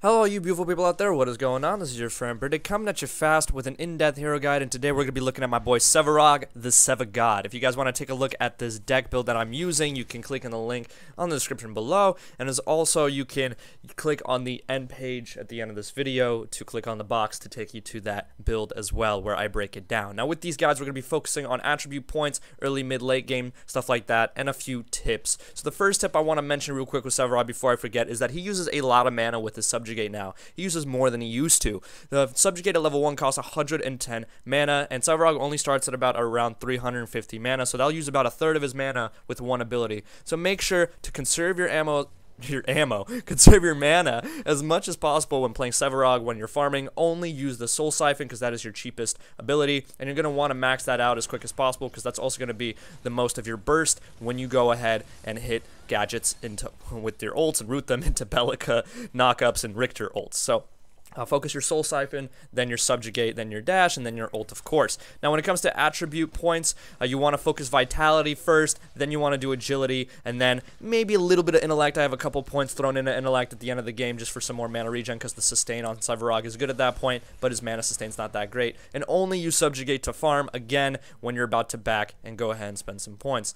Hello you beautiful people out there, what is going on? This is your friend Britik coming at you fast with an in-depth hero guide, and today we're going to be looking at my boy Sevarog, the Sevarog. If you guys want to take a look at this deck build that I'm using, you can click on the link on the description below, and as also you can click on the end page at the end of this video to click on the box to take you to that build as well, where I break it down. Now with these guides, we're going to be focusing on attribute points, early, mid, late game, stuff like that, and a few tips. So the first tip I want to mention real quick with Sevarog before I forget is that he uses a lot of mana with his subjugate now. He uses more than he used to. The subjugate at level 1 costs 110 mana, and Sevarog only starts at about around 350 mana, so they'll use about a third of his mana with one ability. So make sure to conserve your conserve your mana as much as possible when playing Sevarog. When you're farming, only use the Soul Siphon because that is your cheapest ability, and you're going to want to max that out as quick as possible because that's also going to be the most of your burst when you go ahead and hit gadgets with your ults and root them into Bellica knockups and Richter ults. So focus your Soul Siphon, then your Subjugate, then your Dash, and then your ult, of course. Now, when it comes to attribute points, you want to focus Vitality first, then you want to do Agility, and then maybe a little bit of Intellect. I have a couple points thrown into Intellect at the end of the game just for some more mana regen because the sustain on Sevarog is good at that point, but his mana sustain's not that great. And only use Subjugate to farm, again, when you're about to back and go ahead and spend some points.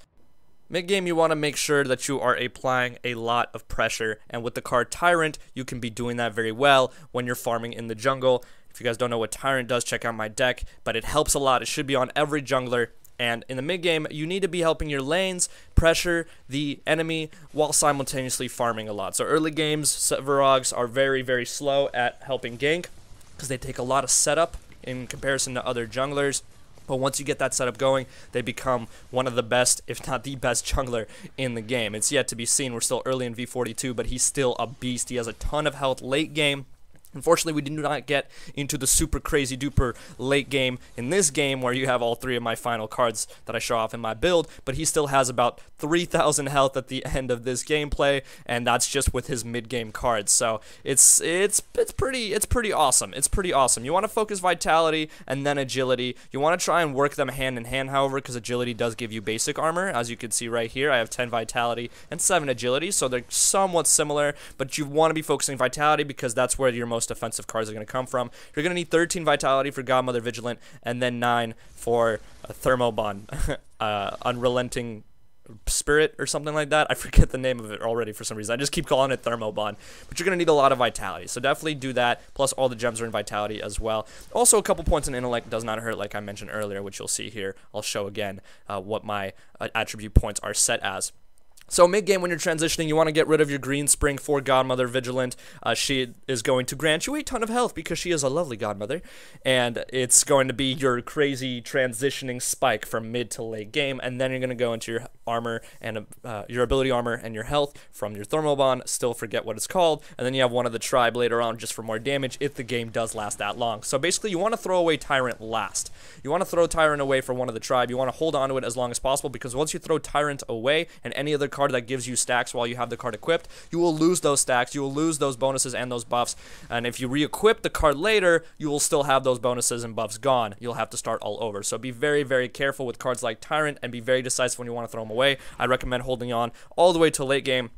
Mid-game, you want to make sure that you are applying a lot of pressure, and with the card Tyrant, you can be doing that very well when you're farming in the jungle. If you guys don't know what Tyrant does, check out my deck, but it helps a lot. It should be on every jungler, and in the mid-game, you need to be helping your lanes pressure the enemy while simultaneously farming a lot. So early games, Sevarogs are very, very slow at helping gank because they take a lot of setup in comparison to other junglers. But once you get that setup going, they become one of the best, if not the best jungler in the game. It's yet to be seen. We're still early in v42, but he's still a beast. He has a ton of health late game. Unfortunately, we did not get into the super crazy duper late game in this game where you have all three of my final cards that I show off in my build, but he still has about 3,000 health at the end of this gameplay, and that's just with his mid-game cards. So it's pretty awesome. It's pretty awesome. You want to focus Vitality and then Agility. You want to try and work them hand in hand, however, because Agility does give you basic armor. As you can see right here, I have 10 Vitality and 7 Agility, so they're somewhat similar, but you want to be focusing Vitality because that's where your most offensive cards are going to come from. You're going to need 13 Vitality for Godmother Vigilant, and then 9 for Thermobond, Unrelenting Spirit or something like that. I forget the name of it already for some reason. I just keep calling it Thermobond, but you're going to need a lot of Vitality, so definitely do that, plus all the gems are in Vitality as well. Also, a couple points in Intellect does not hurt, like I mentioned earlier, which you'll see here. I'll show again what my attribute points are set as. So mid-game, when you're transitioning, you want to get rid of your Green Spring for Godmother Vigilant. She is going to grant you a ton of health because she is a lovely Godmother, and it's going to be your crazy transitioning spike from mid to late game, and then you're going to go into your armor and your ability armor and your health from your Thermobond. Still forget what it's called, and then you have one of the Tribe later on just for more damage if the game does last that long. So basically, you want to throw away Tyrant last. You want to throw Tyrant away for one of the Tribe. You want to hold on to it as long as possible because once you throw Tyrant away and any other card that gives you stacks while you have the card equipped, you will lose those stacks, you will lose those bonuses and those buffs, and if you re-equip the card later, you will still have those bonuses and buffs gone. You'll have to start all over. So be very, very careful with cards like Tyrant and be very decisive when you want to throw them away. I recommend holding on all the way to late game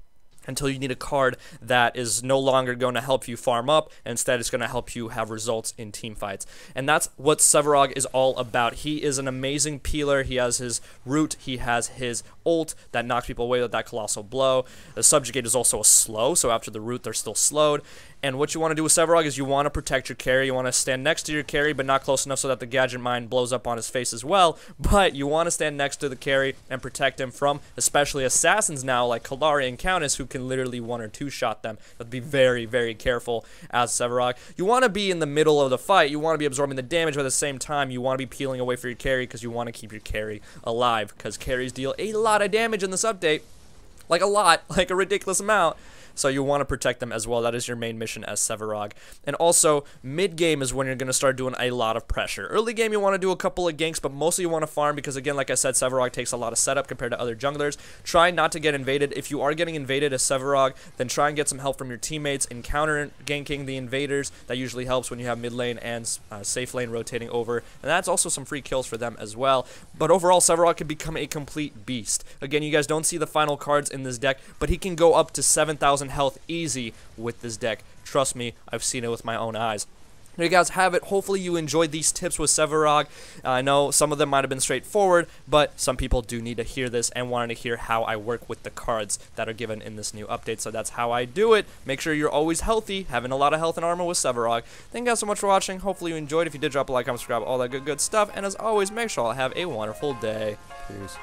until you need a card that is no longer going to help you farm up, and instead it's going to help you have results in team fights. And that's what Sevarog is all about. He is an amazing peeler. He has his root, he has his ult that knocks people away with that colossal blow. The Subjugate is also a slow, so after the root they're still slowed. And what you want to do with Sevarog is you want to protect your carry. You want to stand next to your carry, but not close enough so that the Gadget Mine blows up on his face as well. But you want to stand next to the carry and protect him from especially assassins now like Kallari and Countess who can literally 1 or 2 shot them. But be very, very careful as Sevarog. You want to be in the middle of the fight. You want to be absorbing the damage, but at the same time, you want to be peeling away for your carry because you want to keep your carry alive because carries deal a lot of damage in this update. Like a lot, like a ridiculous amount. So you want to protect them as well. That is your main mission as Sevarog. And also, mid-game is when you're going to start doing a lot of pressure. Early game, you want to do a couple of ganks, but mostly you want to farm because, again, like I said, Sevarog takes a lot of setup compared to other junglers. Try not to get invaded. If you are getting invaded as Sevarog, then try and get some help from your teammates in counter-ganking the invaders. That usually helps when you have mid lane and safe lane rotating over. And that's also some free kills for them as well. But overall, Sevarog can become a complete beast. Again, you guys don't see the final cards in this deck, but he can go up to 7,000 2,000 health easy with this deck. Trust me, I've seen it with my own eyes. There you guys have it. Hopefully you enjoyed these tips with Sevarog. I know some of them might have been straightforward, but some people do need to hear this and wanted to hear how I work with the cards that are given in this new update. So that's how I do it. Make sure you're always healthy, having a lot of health and armor with Sevarog. Thank you guys so much for watching. Hopefully you enjoyed. If you did, drop a like, comment, subscribe, all that good stuff. And as always, make sure I'll have a wonderful day. Peace.